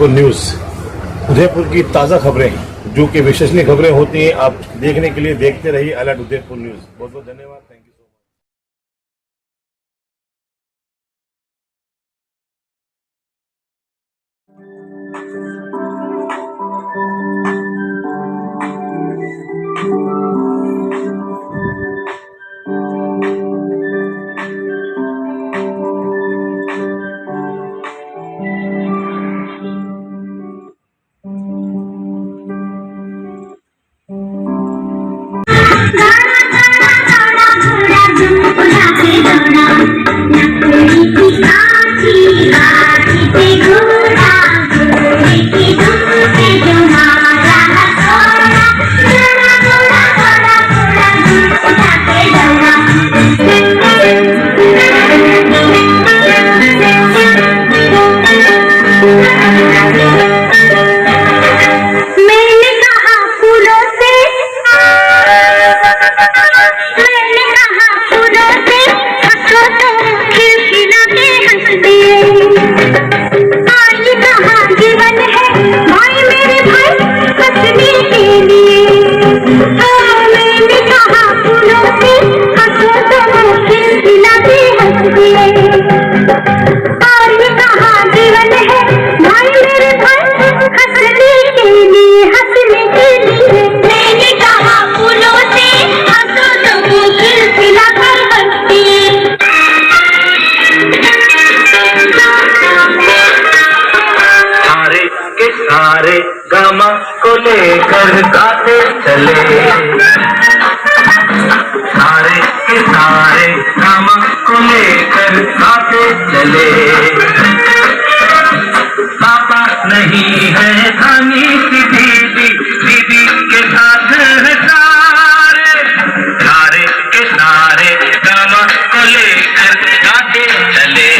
Udaipur news. Udaipur की ताज़ा खबरें जो कि विश्वसनीय खबरें होती हैं, आप देखने के लिए देखते रहिए अलर्ट उदयपुर न्यूज। बहुत बहुत धन्यवाद। Thank you. सारे गामा को लेकर गाते चले, सारे के सारे गामा को लेकर गाते चले। पापा नहीं है धानी की दीदी, दीदी के साथ है सारे, सारे के सारे गामा को लेकर गाते चले।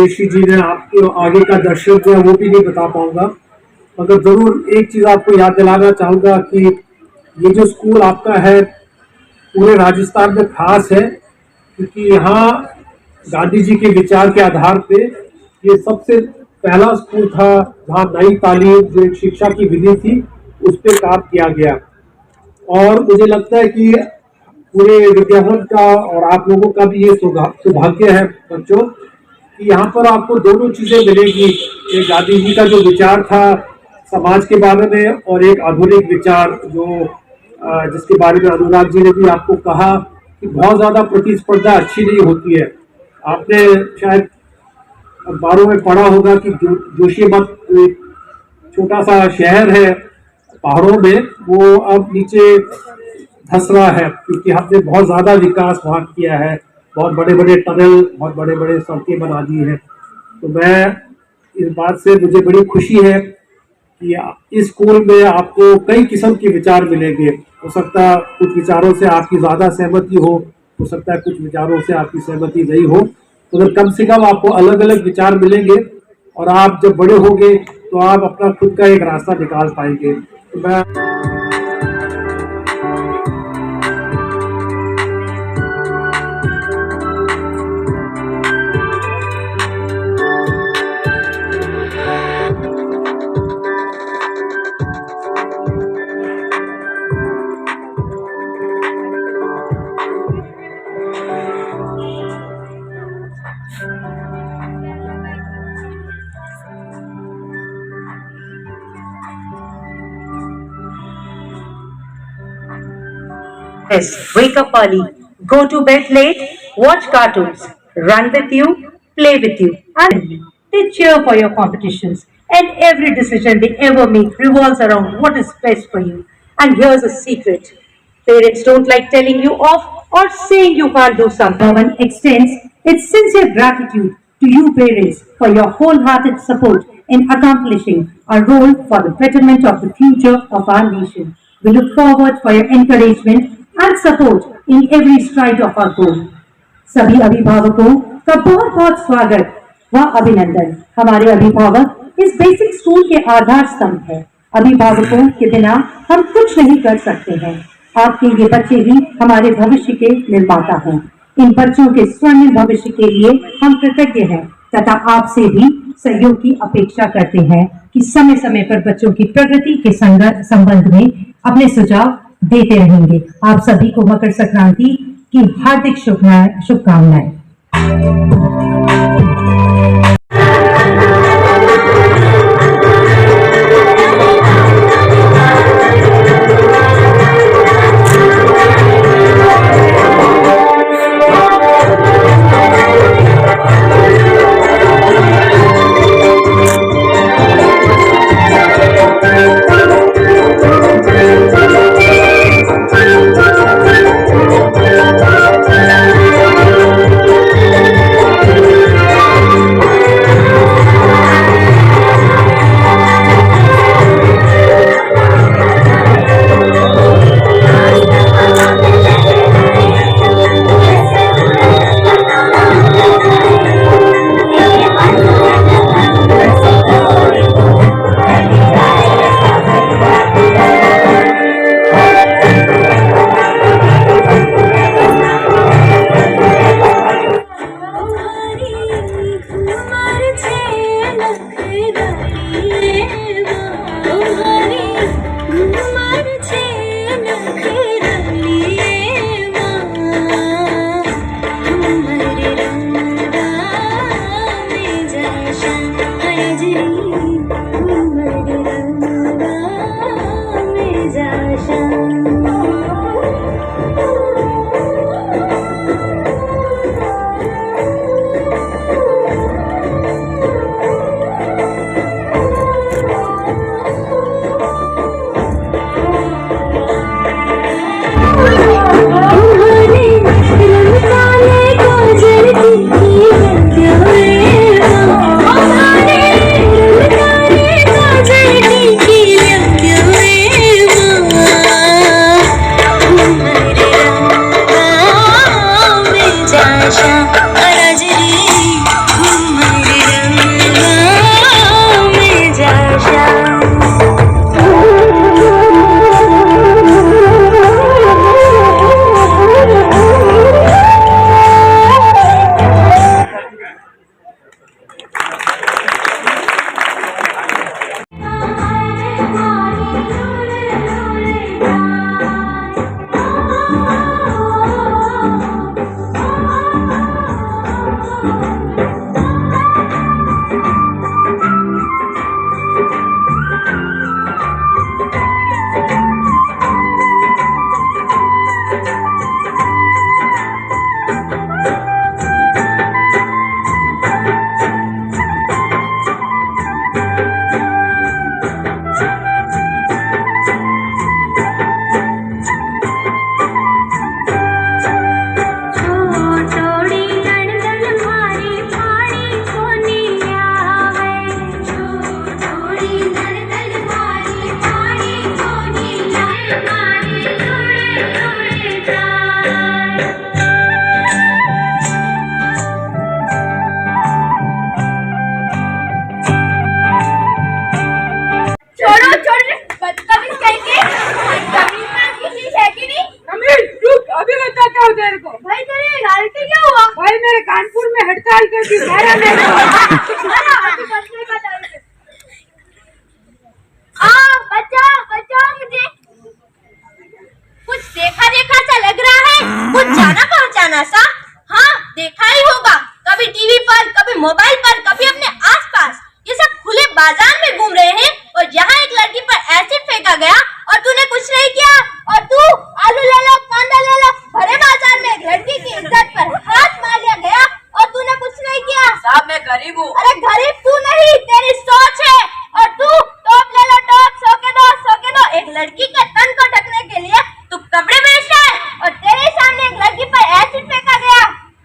जयश्री जी ने आपके आगे का दर्शन जो है वो भी नहीं बता पाऊंगा, मगर जरूर एक चीज आपको याद दिलाना चाहूंगा कि ये जो स्कूल आपका है पूरे राजस्थान में खास है, क्योंकि यहाँ गांधी जी के विचार के आधार पे ये सबसे पहला स्कूल था जहाँ नई तालीम जो एक शिक्षा की विधि थी उस पर काम किया गया। और मुझे लगता है कि पूरे विद्याभवन का और आप लोगों का भी ये सौभाग्य है बच्चों कि यहाँ पर आपको दोनों चीजें मिलेगी। एक गांधी जी का जो विचार था समाज के बारे में और एक आधुनिक विचार जो जिसके बारे में अनुराग जी ने भी आपको कहा कि बहुत ज्यादा प्रतिस्पर्धा अच्छी नहीं होती है। आपने शायद अखबारों में पढ़ा होगा कि जोशीमठ एक छोटा सा शहर है पहाड़ों में, वो अब नीचे धस रहा है क्योंकि हमने बहुत ज्यादा विकास वहाँ किया है, बहुत बड़े बड़े टनल, बहुत बड़े बड़े सड़कें बना दी है। तो मैं इस बात से मुझे बड़ी खुशी है कि इस स्कूल में आपको कई किस्म के विचार मिलेंगे। हो सकता है कुछ विचारों से आपकी ज्यादा सहमति हो सकता है कुछ विचारों से आपकी सहमति नहीं हो, मगर कम से कम आपको अलग अलग विचार मिलेंगे और आप जब बड़े होंगे तो आप अपना खुद का एक रास्ता निकाल पाएंगे। तो मैं Yes, wake up early, go to bed late, watch cartoons, run with you, play with you, and they cheer for your competitions. And every decision they ever make revolves around what is best for you. And here's a secret. Parents don't like telling you off or saying you can't do something. One extends its sincere gratitude to you parents for your wholehearted support in accomplishing our role for the betterment of the future of our nation. We look forward for your encouragement and support in every stride of our goal. सभी अभिभावकों का बहुत बहुत स्वागत व अभिनंदन। हमारे अभिभावक इस बेसिक स्कूल के आधार स्तंभ है। अभिभावकों के बिना हम कुछ नहीं कर सकते हैं। आपके ये बच्चे ही हमारे भविष्य के निर्माता हैं। इन बच्चों के स्वर्णिम भविष्य के लिए हम कृतज्ञ हैं तथा आपसे भी सहयोग की अपेक्षा करते हैं कि समय समय पर बच्चों की प्रगति के संबंध में अपने सुझाव देते रहेंगे। आप सभी को मकर संक्रांति की हार्दिक शुभकामनाएं। बताओ तेरे को। भाई तेरी गलती क्या हुआ? भाई मेरे कानपुर में हड़ताल कर दी, मारा मेरे बचाओ बचाओ मुझे। कुछ देखा देखा सा लग रहा है, कुछ जाना पहचाना सा। हाँ देखा ही होगा, कभी टीवी पर, कभी मोबाइल पर, कभी अपने आसपास। ये सब खुले बाजार में घूम रहे हैं और यहाँ एक लड़की पर एसिड फेंका गया और तूने कुछ नहीं किया। और तू आलू ले लो, कांदा ले लो, भरे बाजार में एक लड़की की इज्जत पर हाथ मार लिया गया और तूने कुछ नहीं किया। साहब मैं गरीब हूँ। अरे गरीब तू नहीं, तेरी सोच है। और तू टॉप ले लो, टॉप, सो के दो। एक लड़की के तन को ढकने के लिए तू कपड़े बेच रहा है और तेरे सामने एक लड़की पर एसिड फेंका गया।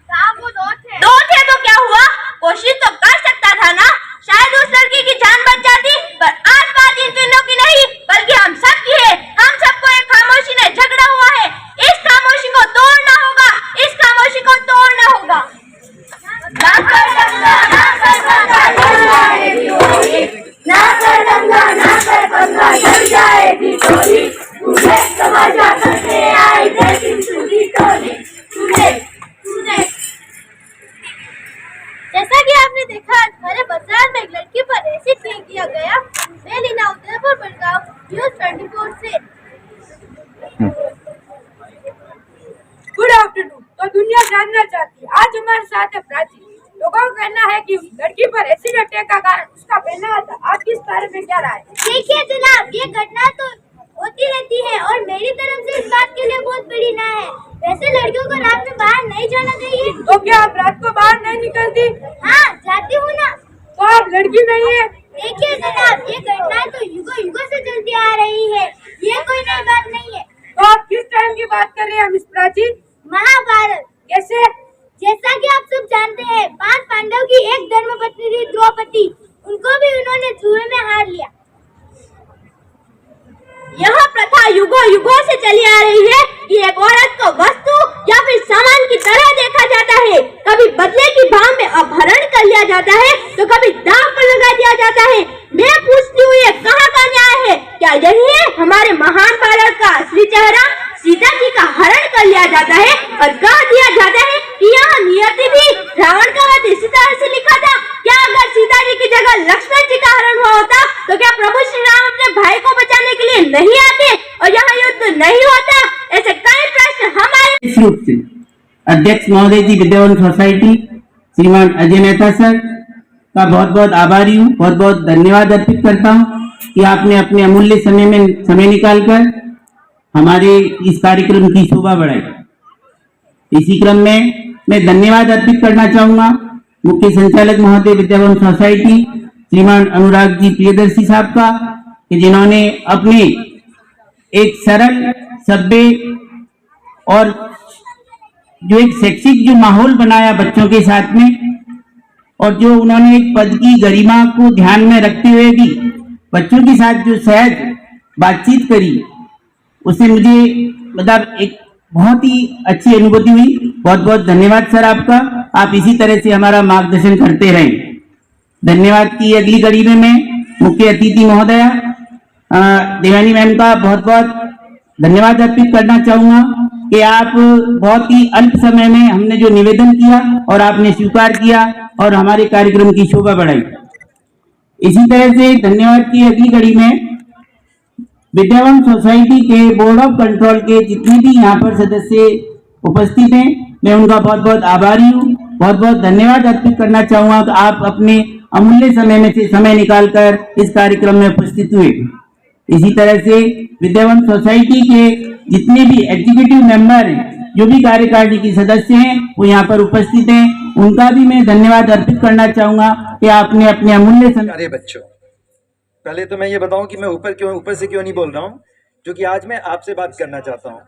साहब वो दो थे तो क्या हुआ? कोशिश तो कर सकता था ना, शायद उस लड़की की जान बच जाती। पर आज बात इन तीनों की नहीं बल्कि हम सब की है। हम सबको एक खामोशी ने झगड़ा हुआ है। इस खामोशी को तोड़ना होगा, इस खामोशी को तोड़ना होगा। ना कर दंगा, ना कर पंगा, डर जाएगी टोली। ना कर दंगा, ना कर पंगा, डर जाएगी टोली। तुझे तमाशा करने आई लेकिन तुझी टोली। जैसा कि आपने देखा, हमारे बाजार में एक लड़की पर एसिड फेंक दिया गया। मैं लीना उदयपुर बड़गांव न्यूज़ 24 से। Good afternoon. तो दुनिया जानना चाहती है, आज हमारे साथ है प्राची। लोगों का कहना है कि लड़की पर एसिड अटैक का कारण उसका पहना था। आपकी इस बारे में क्या राय? देखिए जनाब, ये घटना तो होती रहती है और मेरी तरफ से इस बात के लिए बहुत बड़ी ना है। वैसे लड़कियों को रात में बाहर नहीं जाना चाहिए। तो क्या आप रात को बाहर नहीं निकलती? हाँ जाती हूँ ना। तो आप लड़की नहीं है? देखिए जनाब, ये घटना तो युगों से चलती आ रही है, ये कोई नई बात नहीं है। तो आप किस टाइम की बात कर रहे हैं मिस प्राची? महाभारत। कैसे? जैसा कि आप सब जानते हैं, 5 पांडव की एक धर्मपत्नी थी द्रौपदी। उनको भी उन्होंने जुए में हार लिया। यह प्रथा युगों से चली आ रही है कि एक औरत को वस्तु या फिर सामान की तरह देखा जाता है। कभी बदले की भाव में अपहरण कर लिया जाता है तो कभी दांव पर लगा दिया जाता है। मैं पूछती हूँ, ये कहाँ का न्याय है? क्या यही है हमारे महान भारत का असली चेहरा? सीता जी का हरण कर लिया जाता है और कह दिया जाता है कि यहाँ नियति भी रावण का वध इसी तरह से लिखा था। क्या अगर सीता जी की जगह लक्ष्मण जी का हरण हुआ होता तो क्या प्रभु श्री राम अपने भाई को बचाने के लिए नहीं आते और यहाँ युद्ध नहीं होता? ऐसे कई प्रश्न हमारे रूप से अध्यक्ष महोदय जी विद्यावन सोसाइटी श्रीमान अजय मेहता सर का बहुत बहुत आभारी हूँ, बहुत बहुत धन्यवाद अर्पित करता हूँ कि आपने अपने अमूल्य समय निकालकर हमारे इस कार्यक्रम की शोभा बढ़ाई। इसी क्रम में मैं धन्यवाद अर्पित करना चाहूंगा मुख्य संचालक महोदय विद्यावन सोसाइटी श्रीमान अनुराग जी प्रियदर्शी साहब का, कि जिन्होंने अपने एक सरल सभ्य और जो एक शैक्षिक जो माहौल बनाया बच्चों के साथ में, और जो उन्होंने एक पद की गरिमा को ध्यान में रखते हुए भी बच्चों के साथ जो सहज बातचीत करी, उससे मुझे मतलब एक बहुत ही अच्छी अनुभूति हुई। बहुत बहुत धन्यवाद सर आपका। आप इसी तरह से हमारा मार्गदर्शन करते रहें। धन्यवाद की अगली कड़ी में मैं मुख्य अतिथि महोदया देवानी मैम का बहुत बहुत धन्यवाद अर्पित करना चाहूंगा कि आप बहुत ही अल्प समय में हमने जो निवेदन किया और आपने स्वीकार किया और हमारे कार्यक्रम की शोभा बढ़ाई। इसी तरह से धन्यवाद की अगली कड़ी में विद्यावन सोसाइटी के बोर्ड ऑफ कंट्रोल के जितने भी यहाँ पर सदस्य उपस्थित हैं, मैं उनका बहुत बहुत आभारी हूँ। बहुत बहुत धन्यवाद अर्पित करना चाहूंगा कि आप अपने अमूल्य समय में से समय निकालकर इस कार्यक्रम में उपस्थित हुए। इसी तरह से विद्यावन सोसाइटी के जितने भी एग्जीक्यूटिव मेंबर हैं, जो भी कार्यकारिणी के सदस्य हैं, वो यहाँ पर उपस्थित हैं, उनका भी मैं धन्यवाद अर्पित करना चाहूंगा कि आपने अपने अमूल्य समय। अरे बच्चों, पहले तो मैं ये बताऊं कि मैं ऊपर से क्यों नहीं बोल रहा हूं, क्योंकि आज मैं आपसे बात करना चाहता हूं।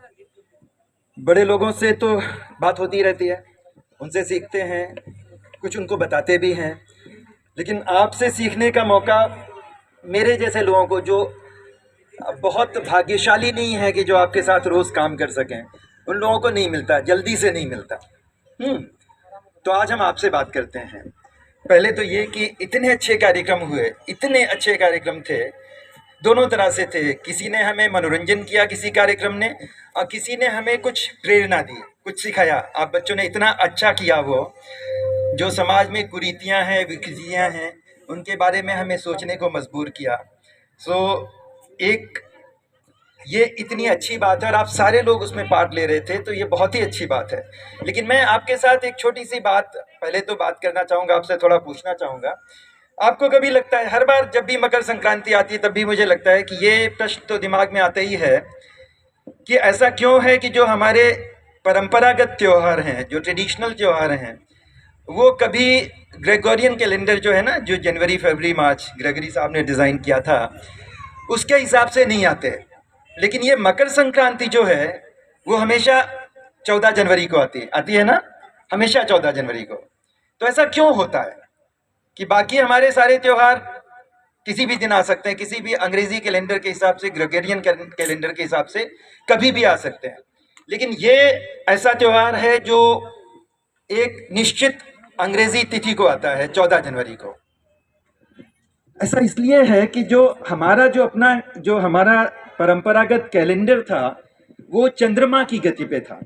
बड़े लोगों से तो बात होती रहती है, उनसे सीखते हैं, कुछ उनको बताते भी हैं, लेकिन आपसे सीखने का मौका मेरे जैसे लोगों को, जो बहुत भाग्यशाली नहीं है कि जो आपके साथ रोज़ काम कर सकें, उन लोगों को नहीं मिलता, जल्दी से नहीं मिलता। तो आज हम आपसे बात करते हैं। पहले तो ये कि इतने अच्छे कार्यक्रम हुए, इतने अच्छे कार्यक्रम थे, दोनों तरह से थे। किसी ने हमें मनोरंजन किया, किसी कार्यक्रम ने, और किसी ने हमें कुछ प्रेरणा दी। कुछ सिखाया। आप बच्चों ने इतना अच्छा किया, वो जो समाज में कुरीतियाँ हैं, विकृतियाँ हैं, उनके बारे में हमें सोचने को मजबूर किया। सो एक ये इतनी अच्छी बात है और आप सारे लोग उसमें पार्ट ले रहे थे, तो ये बहुत ही अच्छी बात है। लेकिन मैं आपके साथ एक छोटी सी बात पहले तो बात करना चाहूँगा, आपसे थोड़ा पूछना चाहूँगा। आपको कभी लगता है, हर बार जब भी मकर संक्रांति आती है तब भी मुझे लगता है कि ये प्रश्न तो दिमाग में आता ही है कि ऐसा क्यों है कि जो हमारे परंपरागत त्यौहार हैं, जो ट्रेडिशनल त्यौहार हैं, वो कभी ग्रेगोरियन कैलेंडर जो है ना, जो जनवरी फरवरी मार्च ग्रेगरी साहब ने डिज़ाइन किया था, उसके हिसाब से नहीं आते। लेकिन ये मकर संक्रांति जो है वो हमेशा 14 जनवरी को आती है ना, हमेशा 14 जनवरी को। तो ऐसा क्यों होता है कि बाकी हमारे सारे त्यौहार किसी भी दिन आ सकते हैं, किसी भी अंग्रेजी कैलेंडर के हिसाब से, ग्रेगोरियन कैलेंडर के हिसाब से कभी भी आ सकते हैं, लेकिन ये ऐसा त्यौहार है जो एक निश्चित अंग्रेजी तिथि को आता है, 14 जनवरी को। ऐसा इसलिए है कि जो हमारा परंपरागत कैलेंडर था वो चंद्रमा की गति पे था,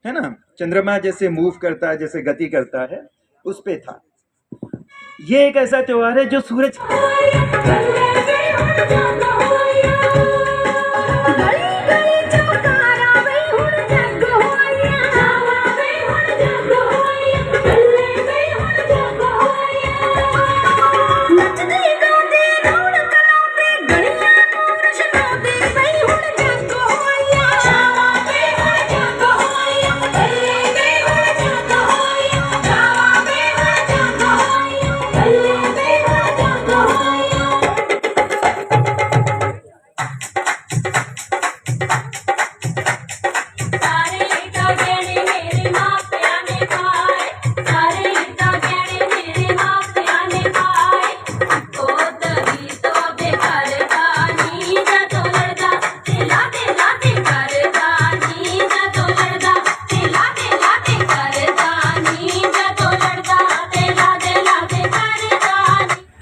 है ना, चंद्रमा जैसे मूव करता है, जैसे गति करता है, उस पे था। ये एक ऐसा त्योहार है जो सूरज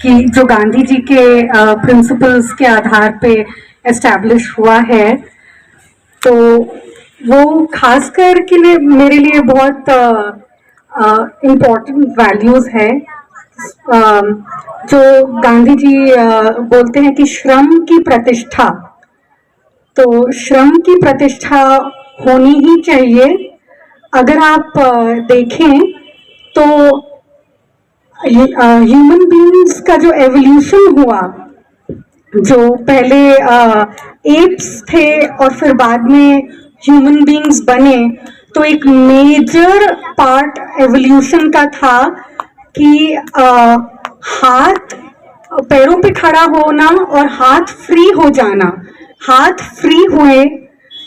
कि जो गांधी जी के प्रिंसिपल्स के आधार पे एस्टैब्लिश हुआ है, तो वो खासकर के लिए मेरे लिए बहुत इम्पोर्टेंट वैल्यूज है। जो गांधी जी बोलते हैं कि श्रम की प्रतिष्ठा, तो श्रम की प्रतिष्ठा होनी ही चाहिए। अगर आप देखें तो ह्यूमन बीइंग्स का जो एवोल्यूशन हुआ, जो पहले एप्स थे और फिर बाद में ह्यूमन बीइंग्स बने, तो एक मेजर पार्ट एवोल्यूशन का था कि हाथ पैरों पे खड़ा होना और हाथ फ्री हो जाना। हाथ फ्री हुए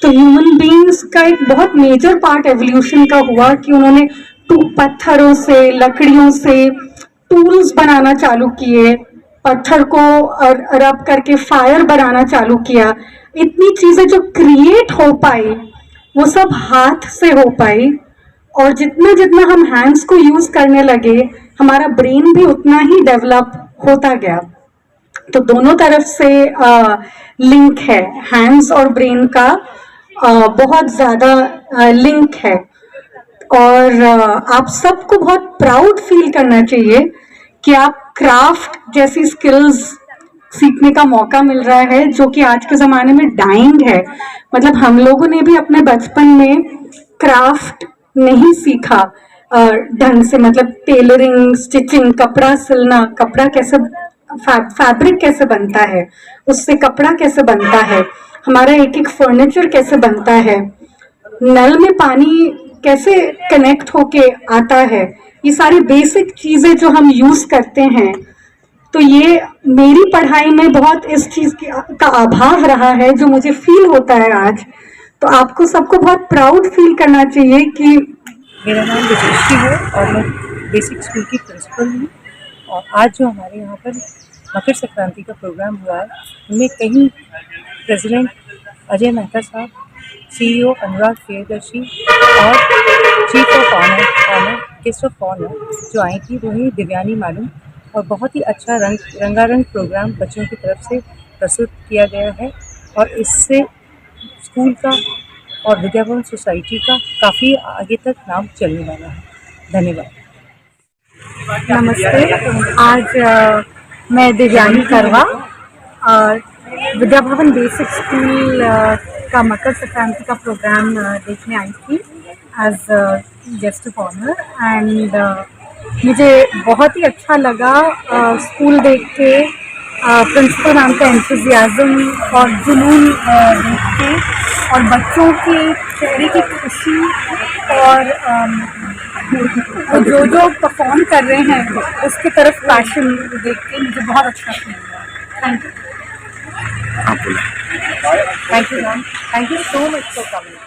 तो ह्यूमन बीइंग्स का एक बहुत मेजर पार्ट एवोल्यूशन का हुआ कि उन्होंने पत्थरों से, लकड़ियों से टूल्स बनाना चालू किए, पत्थर को रब करके फायर बनाना चालू किया। इतनी चीजें जो क्रिएट हो पाई वो सब हाथ से हो पाई, और जितना जितना हम हैंड्स को यूज करने लगे हमारा ब्रेन भी उतना ही डेवलप होता गया। तो दोनों तरफ से लिंक है, हैंड्स और ब्रेन का बहुत ज्यादा लिंक है। और आप सबको बहुत प्राउड फील करना चाहिए कि आप क्राफ्ट जैसी स्किल्स सीखने का मौका मिल रहा है, जो कि आज के ज़माने में डाइंग है। मतलब हम लोगों ने भी अपने बचपन में क्राफ्ट नहीं सीखा ढंग से, मतलब टेलरिंग, स्टिचिंग, कपड़ा सिलना, कपड़ा कैसे, फैब्रिक कैसे बनता है, उससे कपड़ा कैसे बनता है, हमारा एक एक फर्नीचर कैसे बनता है, नल में पानी कैसे कनेक्ट होके आता है, ये सारी बेसिक चीजें जो हम यूज करते हैं। तो ये मेरी पढ़ाई में बहुत इस चीज का अभाव रहा है जो मुझे फील होता है आज। तो आपको सबको बहुत प्राउड फील करना चाहिए कि मेरा नाम विजयश्री है और मैं बेसिक स्कूल की प्रिंसिपल हूँ। और आज जो हमारे यहाँ पर मकर संक्रांति का प्रोग्राम हुआ है, उनमें कहीं प्रेसिडेंट अजय मेहता साहब, CEO अनुराग प्रियदर्शी और chief of honour guest of honour जो आई थी वो ही दिव्यानी मालूम। और बहुत ही अच्छा रंगारंग प्रोग्राम बच्चों की तरफ से प्रस्तुत किया गया है, और इससे स्कूल का और विद्या भवन सोसाइटी का काफ़ी आगे तक नाम चलने वाला है। धन्यवाद। नमस्ते। आज मैं दिव्यांगी करवा विद्या भवन बेसिक स्कूल का मकर संक्रांति का प्रोग्राम देखने आई थी as guest of honour and मुझे बहुत ही अच्छा लगा स्कूल देख के, प्रिंसिपल मैम का एंथुजियाज्म और जुनून देख के और बच्चों के चेहरे की खुशी और जो जो परफॉर्म कर रहे हैं उसकी तरफ पैशन देख के मुझे बहुत अच्छा फील हुआ। Thank you. Thank you ma'am, thank you so much for coming.